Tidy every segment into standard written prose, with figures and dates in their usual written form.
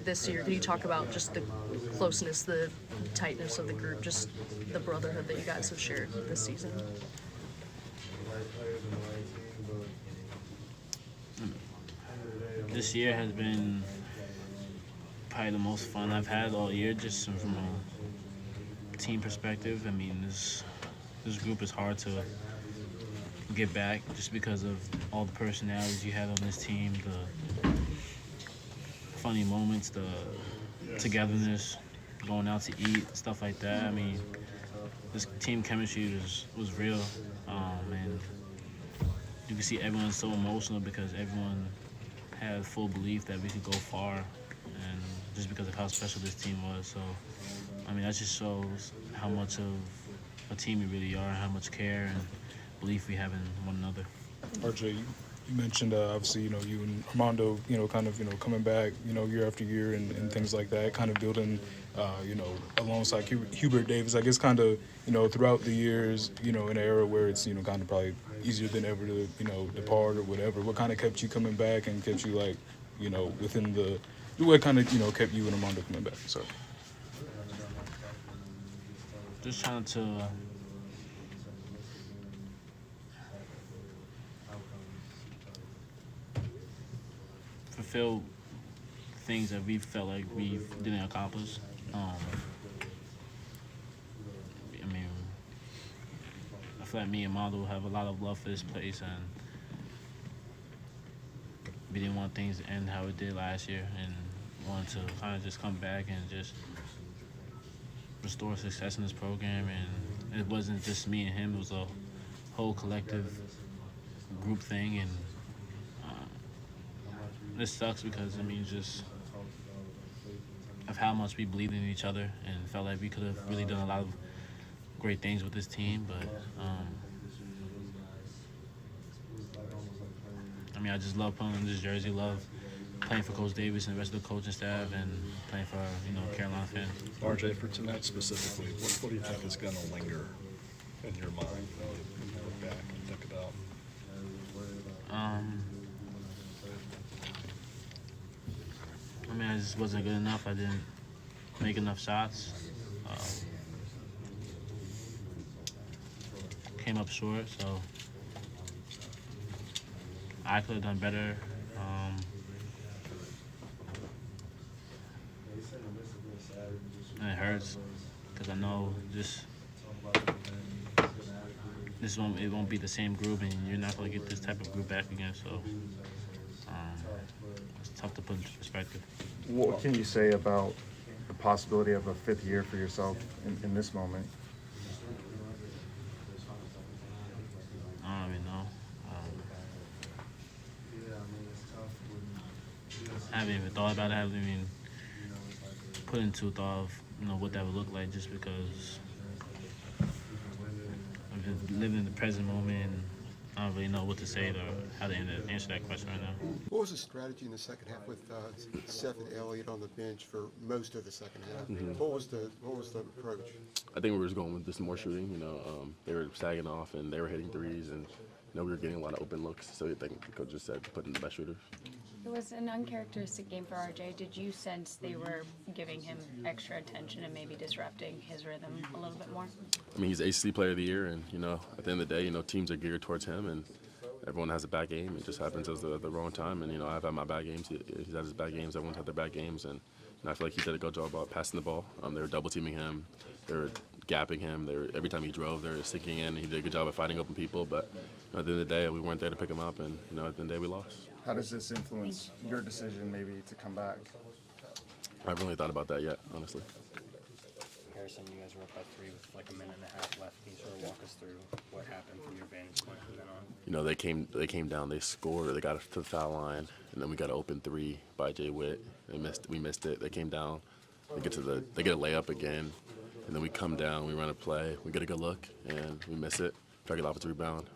this year. Can you talk about just the closeness, the tightness of the group, just the brotherhood that you guys have shared this season? This year has been probably the most fun I've had all year, just from a team perspective. I mean, this group is hard to get back just because of all the personalities you had on this team, the funny moments, the togetherness, going out to eat, stuff like that. I mean, this team chemistry was real, and you can see everyone's so emotional because everyone had full belief that we could go far, and just because of how special this team was. So, I mean, that just shows how much of a team we really are, how much care and belief we have in one another. RJ, you mentioned obviously, you and Armando, kind of, coming back, year after year and things like that, kind of building, alongside Hubert Davis, I guess kind of, throughout the years, in an era where it's, kind of probably easier than ever to, depart or whatever. What kind of kept you coming back and kept you like, within what kind of, kept you and Armando coming back? So. Just trying to fulfill things that we felt like we didn't accomplish. I mean, I feel like me and Mondo have a lot of love for this place, and we didn't want things to end how it did last year, and wanted to kind of just come back and just restore success in this program. And it wasn't just me and him; it was a whole collective group thing, and this sucks because, I mean, just of how much we believed in each other and felt like we could have really done a lot of great things with this team. But, I mean, I just love playing in this jersey, love playing for Coach Davis and the rest of the coaching staff, and playing for, Carolina fans. RJ, for tonight specifically, what do you think is going to linger in your mind when you look back and think about? I mean, I just wasn't good enough. I didn't make enough shots. Came up short, so I could have done better. And it hurts because I know it won't be the same group, and you're not going to get this type of group back again. So it's tough to put into perspective. What can you say about the possibility of a fifth year for yourself in this moment? I don't even know. I haven't even thought about it. I haven't even put into thought of what that would look like, just because I'm just living in the present moment, and I don't really know what to say or how to answer that question right now. What was the strategy in the second half with Seth and Elliott on the bench for most of the second half? Mm-hmm. What was the approach? I think we were just going with just more shooting. They were sagging off and they were hitting threes, and we were getting a lot of open looks. So I think the coach just said put in the best shooters. It was an uncharacteristic game for RJ. Did you sense they were giving him extra attention and maybe disrupting his rhythm a little bit more? I mean, he's ACC Player of the Year, and at the end of the day, teams are geared towards him, and everyone has a bad game. It just happens at the wrong time, and I've had my bad games. He's had his bad games. Everyone's had their bad games, and I feel like he did a good job about passing the ball. They were double teaming him. They were gapping him. Every time he drove, they were sinking in. He did a good job of fighting open people, but at the end of the day, we weren't there to pick him up, and at the end of the day, we lost. How does this influence your decision maybe to come back? I haven't really thought about that yet, honestly. Harrison, you guys were up by 3 with like a minute and a half left. Can you sort of walk us through what happened from your vantage point from then on? They came down, they scored, they got to the foul line, and then we got an open 3 by Jay Witt. We missed it. They came down, they get a layup again, and then we come down, we run a play, we get a good look, and we miss it. Try to get off a rebound,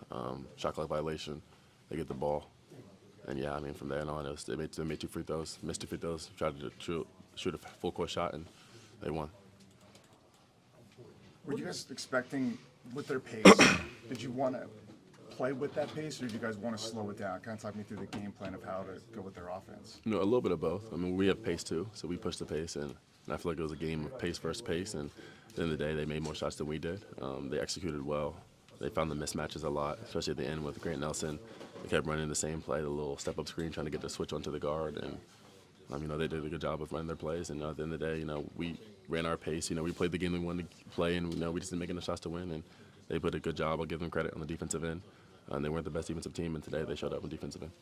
shot clock violation. They get the ball. And yeah, I mean, from there on, they made 2 free throws, missed 2 free throws, tried to shoot a full court shot, and they won. Were you guys expecting, with their pace, did you want to play with that pace, or do you guys want to slow it down? Kind of talk me through the game plan of how to go with their offense. You know, a little bit of both. I mean, we have pace too, so we pushed the pace, and I feel like it was a game of pace versus pace. And at the end of the day, they made more shots than we did. They executed well. They found the mismatches a lot, especially at the end with Grant Nelson. They kept running the same play, the little step-up screen, trying to get the switch onto the guard, and you know, they did a good job of running their plays. And at the end of the day, you know, we ran our pace. You know, we played the game we wanted to play, and you know, we just didn't make enough shots to win. And they put a good job. I'll give them credit on the defensive end. And they weren't the best defensive team, and today they showed up on defensive end.